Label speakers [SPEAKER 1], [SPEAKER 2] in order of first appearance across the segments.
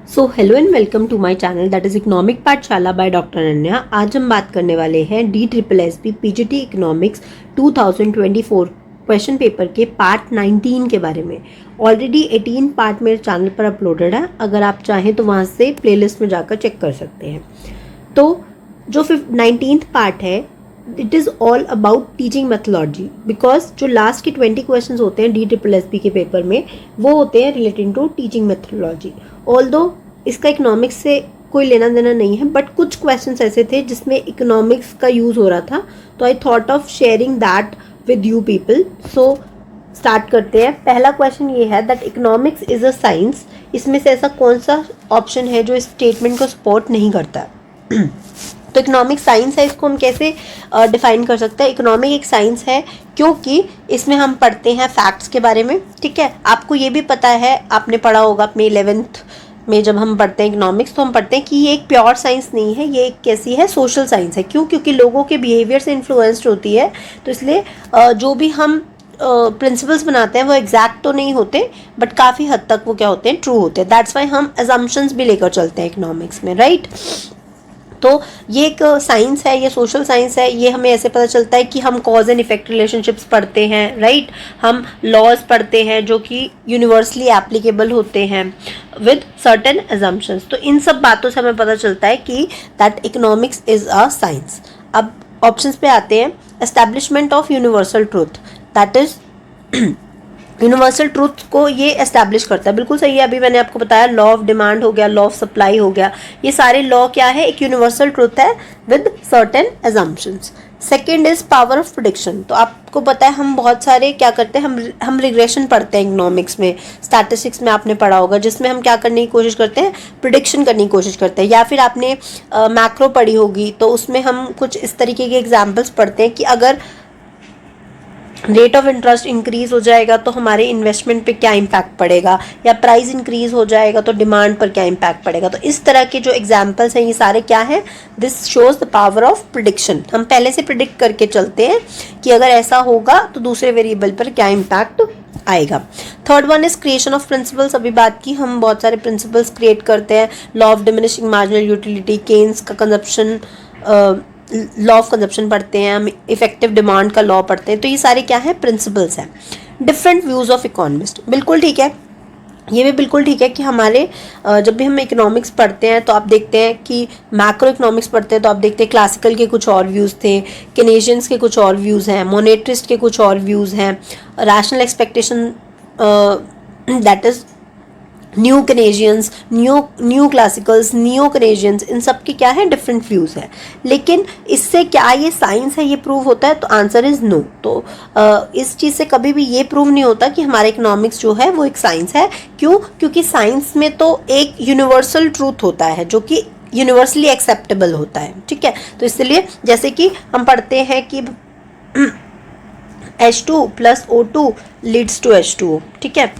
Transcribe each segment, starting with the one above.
[SPEAKER 1] So hello and welcome to my channel that is economic Pathshala by doctor Ananya. आज हम बात करने वाले हैं DSSSB PGT economics 2024 question paper के पार्ट 19 के बारे में। ऑलरेडी 18 पार्ट मेरे चैनल पर अपलोडेड है, अगर आप चाहें तो वहाँ से प्लेलिस्ट में जाकर चेक कर सकते हैं। तो जो 19th पार्ट है it is all about teaching methodology, because जो लास्ट के 20 क्वेश्चन होते हैं DSSB के पेपर में वो होते हैं relating to teaching methodology. Although इसका इकोनॉमिक्स से कोई लेना देना नहीं है, बट कुछ क्वेश्चंस ऐसे थे जिसमें इकोनॉमिक्स का यूज़ हो रहा था, तो I thought of sharing that with you people. So start करते हैं। पहला क्वेश्चन ये है that economics is a science. इसमें से ऐसा कौन सा ऑप्शन है जो इस स्टेटमेंट को सपोर्ट नहीं करता है? तो इकोनॉमिक साइंस है, इसको हम कैसे डिफाइन कर सकते हैं? इकोनॉमिक एक साइंस है क्योंकि इसमें हम पढ़ते हैं फैक्ट्स के बारे में। ठीक है, आपको ये भी पता है, आपने पढ़ा होगा अपने 11th में जब हम पढ़ते हैं इकोनॉमिक्स, तो हम पढ़ते हैं कि ये एक प्योर साइंस नहीं है, ये एक कैसी है, सोशल साइंस है। क्यों? क्योंकि लोगों के बिहेवियर से इन्फ्लुएंस्ड होती है, तो इसलिए जो भी हम प्रिंसिपल्स बनाते हैं वो एग्जैक्ट तो नहीं होते, बट काफ़ी हद तक वो क्या होते हैं, ट्रू होते हैं। दैट्स वाई हम अजम्पशंस भी लेकर चलते हैं इकोनॉमिक्स में, राइट? तो ये एक साइंस है, ये सोशल साइंस है। ये हमें ऐसे पता चलता है कि हम कॉज एंड इफेक्ट रिलेशनशिप्स पढ़ते हैं, राइट? हम लॉज पढ़ते हैं जो कि यूनिवर्सली एप्लीकेबल होते हैं विद सर्टेन अजम्पशंस। तो इन सब बातों से हमें पता चलता है कि that economics is a science. अब ऑप्शंस पे आते हैं। Establishment of universal truth, that is universal truth को ये एस्टैब्लिश करता है। बिल्कुल सही है, अभी मैंने आपको बताया लॉ ऑफ डिमांड हो गया, लॉ ऑफ सप्लाई हो गया, ये सारे लॉ क्या है, एक यूनिवर्सल ट्रूथ है with certain assumptions. Second is power of prediction. तो आपको पता है हम बहुत सारे क्या करते हैं, हम रिग्रेशन पढ़ते हैं इकोनॉमिक्स में, स्टैटिस्टिक्स में आपने पढ़ा होगा, जिसमें हम क्या करने की कोशिश करते हैं, प्रिडिक्शन करने की कोशिश करते हैं। या फिर आपने मैक्रो पढ़ी होगी, तो उसमें हम कुछ इस तरीके के एग्जाम्पल्स पढ़ते हैं कि अगर रेट ऑफ इंटरेस्ट इंक्रीज हो जाएगा तो हमारे इन्वेस्टमेंट पे क्या इम्पैक्ट पड़ेगा, या प्राइस इंक्रीज हो जाएगा तो डिमांड पर क्या इम्पैक्ट पड़ेगा। तो इस तरह के जो एग्जांपल्स हैं ये सारे क्या हैं, this shows the power of prediction. हम पहले से प्रिडिक्ट करके चलते हैं कि अगर ऐसा होगा तो दूसरे वेरिएबल पर क्या इम्पैक्ट आएगा। Third one is creation of principles. अभी बात की, हम बहुत सारे प्रिंसिपल्स क्रिएट करते हैं। Law of diminishing marginal utility, Keynes का कंजप्शन, लॉ ऑफ कंजप्शन पढ़ते हैं हम, इफेक्टिव डिमांड का लॉ पढ़ते हैं। तो ये सारे क्या है, प्रिंसिपल्स हैं। डिफरेंट व्यूज ऑफ इकोनॉमिस्ट, बिल्कुल ठीक है, ये भी बिल्कुल ठीक है कि हमारे जब भी हम इकोनॉमिक्स पढ़ते हैं तो आप देखते हैं कि मैक्रो इकोनॉमिक्स पढ़ते हैं तो आप देखते हैं क्लासिकल के कुछ और व्यूज़ थे, केनेशियंस के कुछ और व्यूज़ हैं, मोनेटरिस्ट के कुछ और व्यूज़ हैं, rational expectation, that is new Keynesians, new classicals, new Keynesians, इन सब के क्या है, डिफरेंट व्यूज़ हैं। लेकिन इससे क्या ये साइंस है, ये प्रूव होता है? तो आंसर इज़ नो। तो इस चीज़ से कभी भी ये प्रूव नहीं होता कि हमारा इकोनॉमिक्स जो है वो एक साइंस है। क्यों? क्योंकि साइंस में तो एक यूनिवर्सल ट्रूथ होता है जो कि यूनिवर्सली एक्सेप्टेबल होता है। ठीक है, तो इसलिए जैसे कि हम पढ़ते हैं कि H2 + O2 leads to H2O। ठीक है,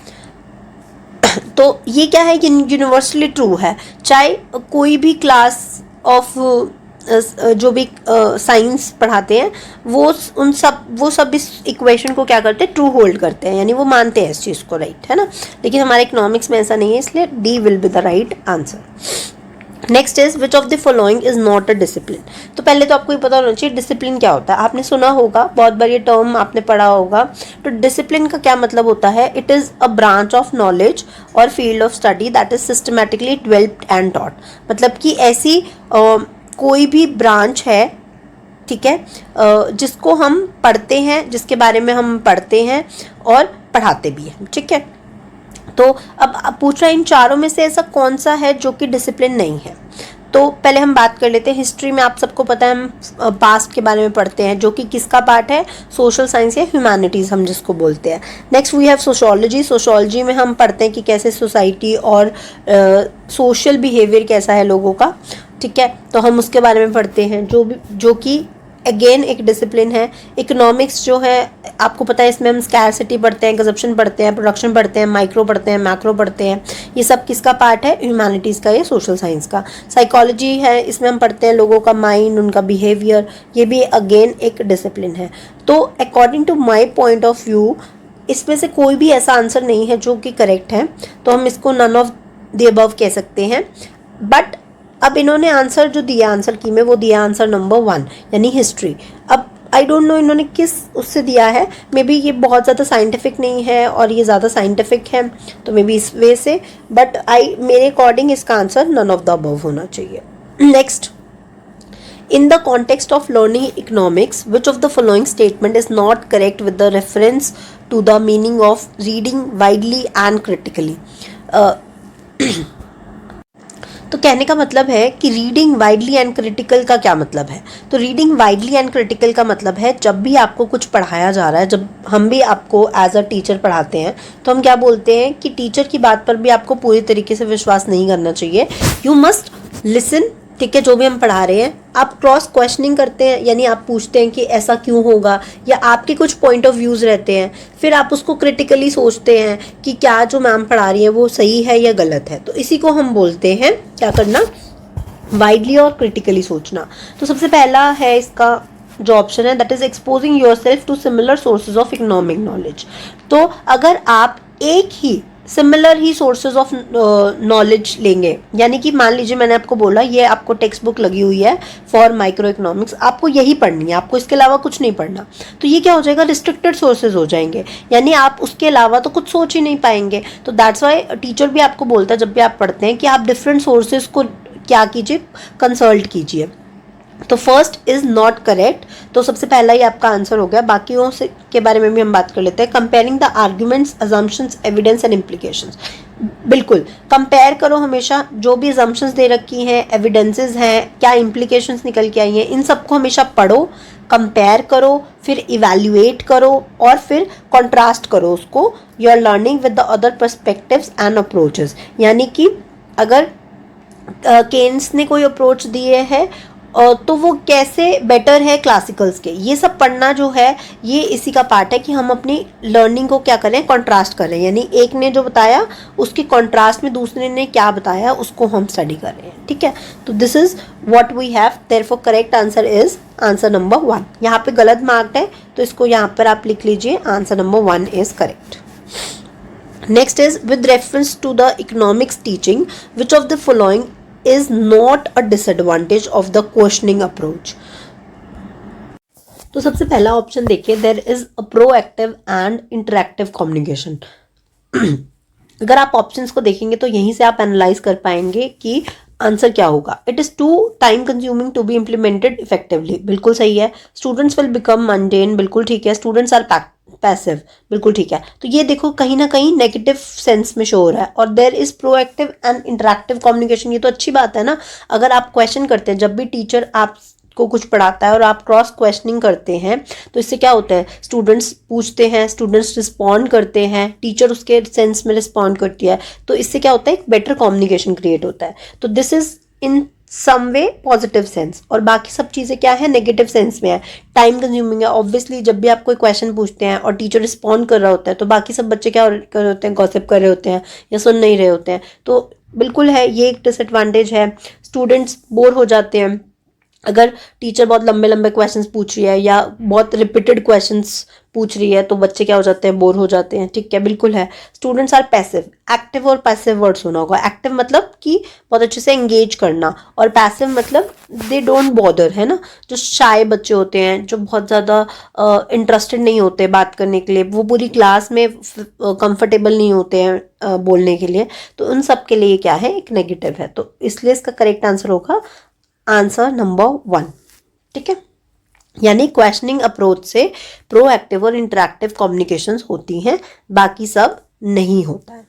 [SPEAKER 1] तो ये क्या है, यूनिवर्सली ट्रू है। चाहे कोई भी क्लास ऑफ जो भी साइंस पढ़ाते हैं वो सब इस इक्वेशन को क्या करते हैं, ट्रू होल्ड करते हैं, यानी वो मानते हैं इस चीज़ को, राइट है ना। लेकिन हमारे इकोनॉमिक्स में ऐसा नहीं है, इसलिए D will be the right answer. Next is which of the following is not a discipline. तो पहले तो आपको ये पता होना चाहिए डिसिप्लिन क्या होता है। आपने सुना होगा, बहुत बार ये टर्म आपने पढ़ा होगा। तो डिसिप्लिन का क्या मतलब होता है, it is a branch of knowledge और field of study that is systematically developed and taught. मतलब कि ऐसी कोई भी ब्रांच है, ठीक है, जिसको हम पढ़ते हैं, जिसके बारे में हम पढ़ते हैं और पढ़ाते भी हैं। ठीक है, तो अब पूछ रहा है इन चारों में से ऐसा कौन सा है जो कि डिसिप्लिन नहीं है। तो पहले हम बात कर लेते हैं हिस्ट्री में। आप सबको पता है हम पास्ट के बारे में पढ़ते हैं, जो कि किसका पार्ट है, सोशल साइंस या ह्यूमैनिटीज़ हम जिसको बोलते हैं। Next we have sociology. Sociology में हम पढ़ते हैं कि कैसे सोसाइटी और सोशल बिहेवियर कैसा है लोगों का। ठीक है, तो हम उसके बारे में पढ़ते हैं, जो कि अगेन एक डिसिप्लिन है। इकोनॉमिक्स जो है आपको पता है, इसमें हम स्कैरसिटी पढ़ते हैं, कंजप्शन पढ़ते हैं, प्रोडक्शन पढ़ते हैं, माइक्रो पढ़ते हैं, मैक्रो पढ़ते हैं। ये सब किसका पार्ट है, ह्यूमैनिटीज़ का या सोशल साइंस का। साइकोलॉजी है, इसमें हम पढ़ते हैं लोगों का माइंड, उनका बिहेवियर, ये भी अगेन एक डिसिप्लिन है। तो according to my point of view इसमें से कोई भी ऐसा आंसर नहीं है जो कि करेक्ट है, तो हम इसको नन ऑफ द अबव कह सकते हैं। बट अब इन्होंने आंसर जो दिया आंसर की में वो दिया आंसर नंबर 1 यानी हिस्ट्री। अब आई डोंट नो इन्होंने किस उससे दिया है, मे बी ये बहुत ज़्यादा साइंटिफिक नहीं है और ये ज़्यादा साइंटिफिक है तो मे बी इस वे से, बट मेरे अकॉर्डिंग इसका answer none of the above होना चाहिए। Next, in the context of learning economics, which of the following statement is not correct with the reference to the meaning of reading widely and critically? तो कहने का मतलब है कि reading widely and critical का क्या मतलब है। तो रीडिंग वाइडली एंड क्रिटिकल का मतलब है जब भी आपको कुछ पढ़ाया जा रहा है, जब हम भी आपको एज अ टीचर पढ़ाते हैं तो हम क्या बोलते हैं कि टीचर की बात पर भी आपको पूरी तरीके से विश्वास नहीं करना चाहिए। यू मस्ट लिसन, ठीक है, जो भी हम पढ़ा रहे हैं आप क्रॉस क्वेश्चनिंग करते हैं, यानी आप पूछते हैं कि ऐसा क्यों होगा, या आपके कुछ पॉइंट ऑफ व्यूज़ रहते हैं, फिर आप उसको क्रिटिकली सोचते हैं कि क्या जो मैम पढ़ा रही है वो सही है या गलत है। तो इसी को हम बोलते हैं क्या करना, वाइडली और क्रिटिकली सोचना। तो सबसे पहला है इसका जो ऑप्शन है that is exposing yourself to similar sources of economic knowledge. तो अगर आप एक ही सिमिलर ही सोर्सेज ऑफ नॉलेज लेंगे, यानी कि मान लीजिए मैंने आपको बोला ये आपको टेक्स्ट बुक लगी हुई है फॉर माइक्रो इकोनॉमिक्स, आपको यही पढ़नी है, आपको इसके अलावा कुछ नहीं पढ़ना, तो ये क्या हो जाएगा, रिस्ट्रिक्टेड सोर्सेज हो जाएंगे, यानी आप उसके अलावा तो कुछ सोच ही नहीं पाएंगे। तो दैट्स वाई टीचर भी आपको बोलता है जब भी आप पढ़ते हैं कि आप डिफरेंट सोर्सेज को क्या कीजिए, कंसल्ट कीजिए। तो फर्स्ट इज नॉट करेक्ट, तो सबसे पहला ही आपका आंसर हो गया। बाकियों से के बारे में भी हम बात कर लेते हैं। Comparing the arguments, assumptions, evidence and implications. बिल्कुल कंपेयर करो हमेशा, जो भी अजम्पशंस दे रखी हैं, एविडेंसेस हैं, क्या इम्प्लीकेशंस निकल के आई हैं, इन सबको हमेशा पढ़ो, कंपेयर करो, फिर इवैल्यूएट करो और फिर कॉन्ट्रास्ट करो उसको। You are learning with the other perspectives and approaches, यानी कि अगर केन्स ने कोई अप्रोच दिए है तो वो कैसे बेटर है क्लासिकल्स के, ये सब पढ़ना जो है ये इसी का पार्ट है कि हम अपनी लर्निंग को क्या करें, कंट्रास्ट करें, यानी एक ने जो बताया उसके कंट्रास्ट में दूसरे ने क्या बताया उसको हम स्टडी कर रहे हैं, ठीक है। तो this is what we have, therefore correct answer is answer number 1। यहाँ पे गलत मार्क्ड है तो इसको यहाँ पर आप लिख लीजिए, answer number 1 is correct. Next is with reference to the economics teaching which of the following is not a disadvantage of the questioning approach। तो सबसे पहला ऑप्शन देखिए, there is a proactive and interactive communication। अगर आप options को देखेंगे तो यहीं से आप एनालाइज कर पाएंगे कि आंसर क्या होगा। It is too time consuming to be implemented effectively, बिल्कुल सही है। स्टूडेंट्स विल बिकम मंडेन, बिल्कुल ठीक है। स्टूडेंट्स आर पैसिव, बिल्कुल ठीक है। तो ये देखो कहीं ना कहीं नेगेटिव सेंस में शो हो रहा है। और there is proactive and interactive communication, ये तो अच्छी बात है ना। अगर आप क्वेश्चन करते हैं, जब भी टीचर आपको कुछ पढ़ाता है और आप क्रॉस क्वेश्चनिंग करते हैं तो इससे क्या होता है, स्टूडेंट्स पूछते हैं, स्टूडेंट्स रिस्पॉन्ड करते हैं, टीचर उसके सेंस में रिस्पॉन्ड करती है, तो इससे क्या होता है, एक बेटर कम्युनिकेशन क्रिएट होता है। तो this is in some way positive sense, और बाकी सब चीज़ें क्या है, नेगेटिव सेंस में है, टाइम कंज्यूमिंग है। ऑब्वियसली जब भी आप कोई क्वेश्चन पूछते हैं और टीचर रिस्पॉन्ड कर रहा होता है तो बाकी सब बच्चे क्या कर रहे होते हैं, गॉसिप कर रहे होते हैं या सुन नहीं रहे होते हैं। तो बिल्कुल है, ये एक डिसएडवांटेज है। स्टूडेंट्स बोर हो जाते हैं अगर टीचर बहुत लंबे लंबे क्वेश्चंस पूछ रही है या बहुत रिपीटेड क्वेश्चंस पूछ रही है, तो बच्चे क्या हो जाते हैं, बोर हो जाते हैं, ठीक है, बिल्कुल है। स्टूडेंट्स आर पैसिव, एक्टिव और पैसिव वर्ड सुना होगा। एक्टिव मतलब कि बहुत अच्छे से एंगेज करना, और पैसिव मतलब दे डोंट बॉदर, है ना। जो शाय बच्चे होते हैं, जो बहुत ज़्यादा इंटरेस्टेड नहीं होते बात करने के लिए, वो पूरी क्लास में कंफर्टेबल नहीं होते हैं बोलने के लिए, तो उन सब के लिए क्या है, एक नेगेटिव है। तो इसलिए इसका करेक्ट आंसर होगा आंसर नंबर 1, ठीक है। यानी क्वेश्चनिंग अप्रोच से प्रोएक्टिव और इंटरैक्टिव कम्युनिकेशंस होती हैं, बाकी सब नहीं होता है,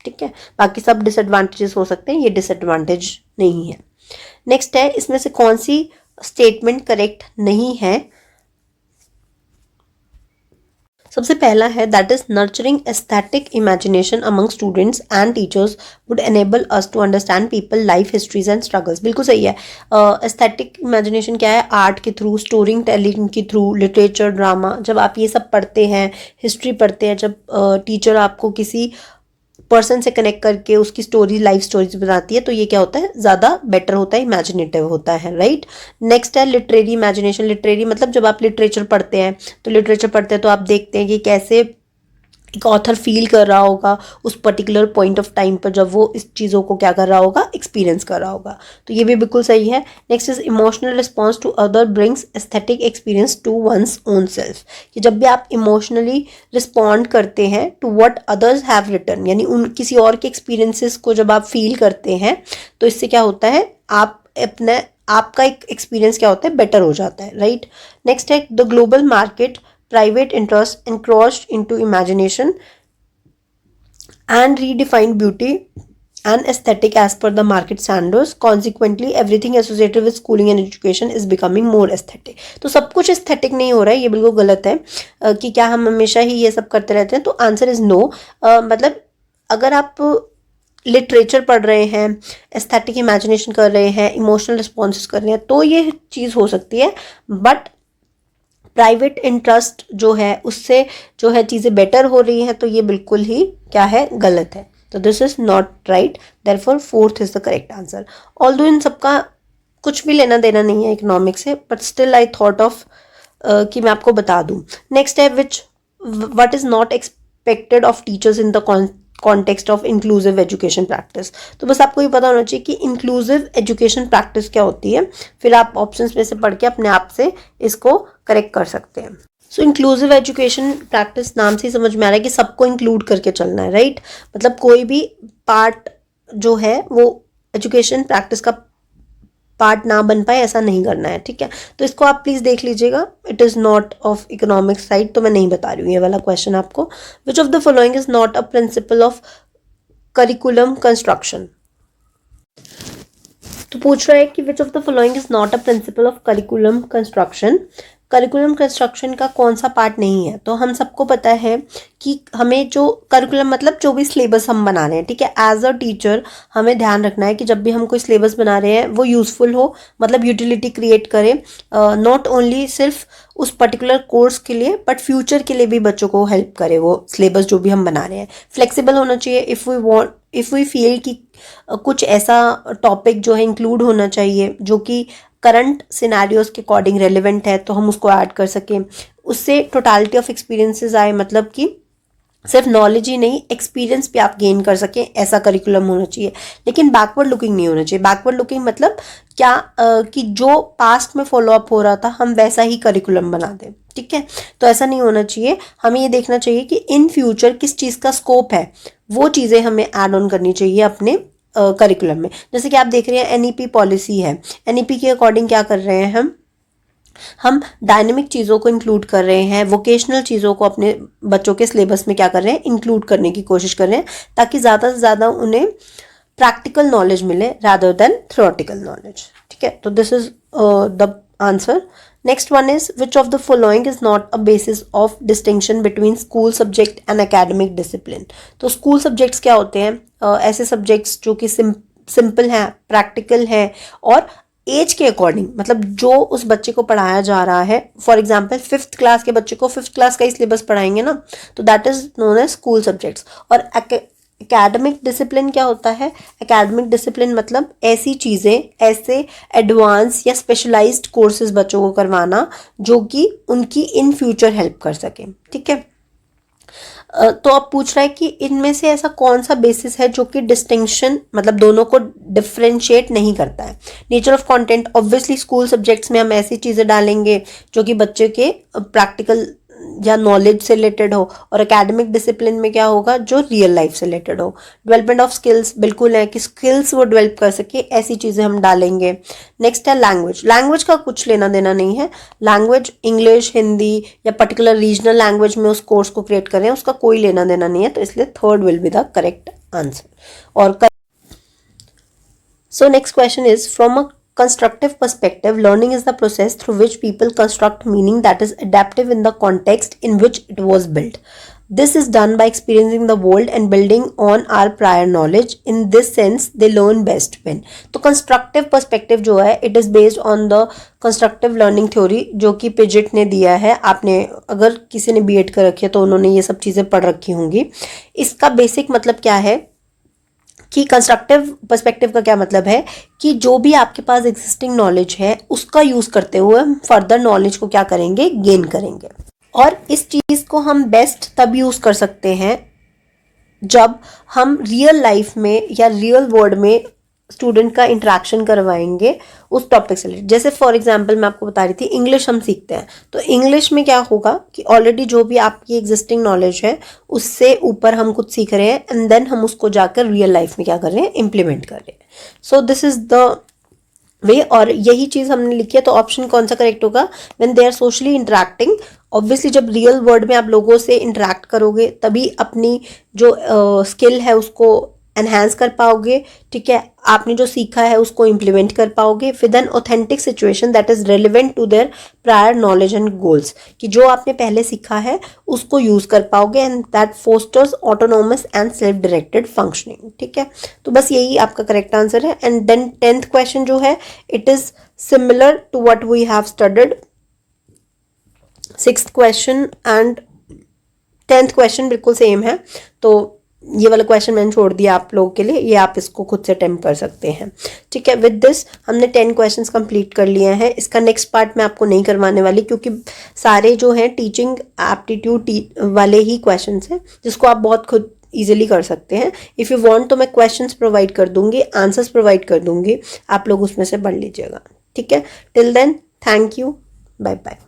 [SPEAKER 1] ठीक है। बाकी सब डिसएडवांटेजेस हो सकते हैं, ये डिसएडवांटेज नहीं है। नेक्स्ट है, इसमें से कौन सी स्टेटमेंट करेक्ट नहीं है। सबसे पहला है that is nurturing aesthetic imagination among students and teachers would enable us to understand people life histories and struggles. बिल्कुल सही है। एस्थेटिक इमेजिनेशन क्या है, आर्ट के थ्रू, स्टोरी टेलिंग के थ्रू, लिटरेचर, ड्रामा, जब आप ये सब पढ़ते हैं, हिस्ट्री पढ़ते हैं, जब टीचर आपको किसी पर्सन से कनेक्ट करके उसकी स्टोरी, लाइफ स्टोरीज बताती है, तो ये क्या होता है, ज़्यादा बेटर होता है, इमेजिनेटिव होता है, राइट। नेक्स्ट है लिटरेरी इमेजिनेशन। लिटरेरी मतलब जब आप लिटरेचर पढ़ते हैं तो लिटरेचर पढ़ते हैं तो आप देखते हैं कि कैसे एक ऑथर फील कर रहा होगा उस पर्टिकुलर पॉइंट ऑफ टाइम पर जब वो इस चीज़ों को क्या कर रहा होगा, एक्सपीरियंस कर रहा होगा। तो ये भी बिल्कुल सही है। Next is emotional response to other brings aesthetic experience to one's own self, कि जब भी आप इमोशनली रिस्पॉन्ड करते हैं to what others have written, यानी उन किसी और के एक्सपीरियंसेस को जब आप फील करते हैं तो इससे क्या होता है, आप अपने आपका एक एक्सपीरियंस क्या होता है, बेटर हो जाता है, राइट। नेक्स्ट है the global market private interest encroached into imagination and redefined beauty and aesthetic as per the market standards. Consequently, everything associated with schooling and education is becoming more aesthetic. तो सब कुछ aesthetic नहीं हो रहा है, ये बिल्कुल गलत है कि क्या हम हमेशा ही ये सब करते रहते हैं। तो आंसर इज नो। मतलब अगर आप लिटरेचर पढ़ रहे हैं, एस्थेटिक इमेजिनेशन कर रहे हैं, इमोशनल रिस्पॉन्सेस कर रहे हैं, तो ये चीज़ हो सकती है। बट प्राइवेट इंटरेस्ट जो है उससे जो है चीज़ें बेटर हो रही हैं, तो ये बिल्कुल ही क्या है, गलत है। तो this is not right, therefore fourth is the correct answer. Although इन सबका कुछ भी लेना देना नहीं है इकोनॉमिक्स से, but still I thought of कि मैं आपको बता दूं। नेक्स्ट है what is not expected of teachers in the context of inclusive education practice. तो बस आपको ये पता होना चाहिए कि इंक्लूसिव एजुकेशन प्रैक्टिस क्या होती है, फिर आप ऑप्शंस में से पढ़ के अपने आप से इसको करेक्ट कर सकते हैं। सो इंक्लूसिव एजुकेशन प्रैक्टिस नाम से ही समझ में आ रहा है कि सबको इंक्लूड करके चलना है, राइट। मतलब कोई भी पार्ट जो है वो एजुकेशन प्रैक्टिस का पार्ट ना बन पाए, ऐसा नहीं करना है, ठीक है। तो इसको आप प्लीज देख लीजिएगा, it is not of economics side, तो मैं नहीं बता रही हूँ ये वाला क्वेश्चन आपको। विच of the following is not a principle of curriculum construction. तो पूछ रहा है कि विच of the following is not a principle of curriculum construction. Curriculum construction का कौन सा पार्ट नहीं है। तो हम सबको पता है कि हमें जो करिकुलम मतलब जो भी सिलेबस हम बना रहे हैं, ठीक है, एज अ टीचर हमें ध्यान रखना है कि जब भी हम कोई सिलेबस बना रहे हैं वो यूजफुल हो, मतलब यूटिलिटी क्रिएट करे, नॉट ओनली सिर्फ उस पर्टिकुलर कोर्स के लिए बट फ्यूचर के लिए भी बच्चों को हेल्प करे वो सिलेबस जो भी हम बना रहे हैं। फ्लेक्सिबल होना चाहिए। इफ़ वी फील कि कुछ ऐसा टॉपिक जो है इंक्लूड होना चाहिए जो कि करंट सिनेरियोज के अकॉर्डिंग रेलिवेंट है, तो हम उसको ऐड कर सकें। उससे टोटालिटी ऑफ एक्सपीरियंसेस आए, मतलब कि सिर्फ नॉलेज ही नहीं, एक्सपीरियंस भी आप गेन कर सकें, ऐसा करिकुलम होना चाहिए। लेकिन बैकवर्ड लुकिंग नहीं होना चाहिए। बैकवर्ड लुकिंग मतलब क्या कि जो पास्ट में फॉलो अप हो रहा था हम वैसा ही करिकुलम बना दें, ठीक है। तो ऐसा नहीं होना चाहिए। हमें ये देखना चाहिए कि इन फ्यूचर किस चीज़ का स्कोप है, वो चीज़ें हमें ऐड ऑन करनी चाहिए अपने करिकुलम में। जैसे कि आप देख रहे हैं एनईपी पॉलिसी है, एनईपी के अकॉर्डिंग क्या कर रहे हैं हम डायनेमिक चीज़ों को इंक्लूड कर रहे हैं, वोकेशनल चीज़ों को अपने बच्चों के सिलेबस में क्या कर रहे हैं, इंक्लूड करने की कोशिश कर रहे हैं, ताकि ज़्यादा से ज़्यादा उन्हें प्रैक्टिकल नॉलेज मिले रादर देन थ्योरेटिकल नॉलेज, ठीक है। तो this is the answer. Next one is which of the following is not a basis of distinction between school subject and academic discipline. तो स्कूल सब्जेक्ट्स क्या होते हैं, ऐसे subjects जो कि सिंपल हैं, प्रैक्टिकल हैं और एज के अकॉर्डिंग, मतलब जो उस बच्चे को पढ़ाया जा रहा है। फॉर एग्जाम्पल 5th क्लास के बच्चे को 5th क्लास का ही सिलेबस पढ़ाएंगे ना, तो that is known as school subjects. और एकेडमिक डिसिप्लिन क्या होता है, एकेडमिक डिसिप्लिन मतलब ऐसी चीज़ें, ऐसे एडवांस या स्पेशलाइज्ड कोर्सेज बच्चों को करवाना जो कि उनकी इन फ्यूचर हेल्प कर सके, ठीक है। तो अब पूछ रहा है कि इनमें से ऐसा कौन सा बेसिस है जो कि डिस्टिंक्शन मतलब दोनों को डिफ्रेंशिएट नहीं करता है। Nature of content, obviously school subjects में हम ऐसी चीज़ें डालेंगे जो कि बच्चे के प्रैक्टिकल या नॉलेज से रिलेटेड हो, और एकेडमिक डिसिप्लिन में क्या होगा, जो रियल लाइफ से रिलेटेड हो। डेवलपमेंट ऑफ स्किल्स, बिल्कुल है कि स्किल्स वो डेवलप कर सके, ऐसी चीज़ें हम डालेंगे। नेक्स्ट है लैंग्वेज। लैंग्वेज का कुछ लेना देना नहीं है। लैंग्वेज इंग्लिश, हिंदी या पर्टिकुलर रीजनल लैंग्वेज में उस कोर्स को क्रिएट करें, उसका कोई लेना देना नहीं है, तो इसलिए third will be the correct answer. और so next question is, from a constructive perspective, learning is the process through which people construct meaning that is adaptive in the context in which it was built. This is done by experiencing the world and building on our prior knowledge. In this sense, they learn best when. तो constructive perspective जो है, it is based on the constructive learning theory जो कि पिजिट ने दिया है। आपने अगर किसी ने बीएड कर रखी है तो उन्होंने ये सब चीज़ें पढ़ रखी होंगी। इसका बेसिक मतलब क्या है कि कंस्ट्रक्टिव पर्सपेक्टिव का क्या मतलब है कि जो भी आपके पास एग्जिस्टिंग नॉलेज है उसका यूज करते हुए फर्दर नॉलेज को क्या करेंगे, गेन करेंगे। और इस चीज़ को हम बेस्ट तब यूज़ कर सकते हैं जब हम रियल लाइफ में या रियल वर्ल्ड में स्टूडेंट का इंटरेक्शन करवाएंगे उस टॉपिक से रिलेटेड। जैसे फॉर एग्जांपल मैं आपको बता रही थी, इंग्लिश हम सीखते हैं, तो इंग्लिश में क्या होगा कि ऑलरेडी जो भी आपकी एग्जिस्टिंग नॉलेज है उससे ऊपर हम कुछ सीख रहे हैं एंड देन हम उसको जाकर रियल लाइफ में क्या कर रहे हैं, इम्प्लीमेंट कर रहे हैं। So this is the way, और यही चीज हमने लिखी है। तो ऑप्शन कौन सा करेक्ट होगा, when they are socially interacting. Obviously जब रियल वर्ल्ड में आप लोगों से इंटरेक्ट करोगे तभी अपनी जो स्किल है उसको एनहांस कर पाओगे, ठीक है, आपने जो सीखा है उसको इम्प्लीमेंट कर पाओगे with an authentic situation that is relevant to their prior knowledge and goals, कि जो आपने पहले सीखा है उसको यूज कर पाओगे and that fosters autonomous and self directed functioning, ठीक है। तो बस यही आपका करेक्ट आंसर है। एंड देन 10th क्वेश्चन जो है, it is similar to what we have studied. 6th question and 10th question बिल्कुल सेम है, तो ये वाला क्वेश्चन मैंने छोड़ दिया आप लोगों के लिए, ये आप इसको खुद से अटेम्प्ट कर सकते हैं, ठीक है। विद दिस हमने 10 क्वेश्चंस कंप्लीट कर लिए हैं। इसका नेक्स्ट पार्ट मैं आपको नहीं करवाने वाली क्योंकि सारे जो हैं टीचिंग एप्टीट्यूड वाले ही क्वेश्चंस हैं जिसको आप बहुत खुद इजीली कर सकते हैं। इफ़ यू वांट तो मैं क्वेश्चंस प्रोवाइड कर दूंगी, आंसर्स प्रोवाइड कर दूंगी, आप लोग उसमें से पढ़ लीजिएगा, ठीक है। Till then, thank you, bye bye.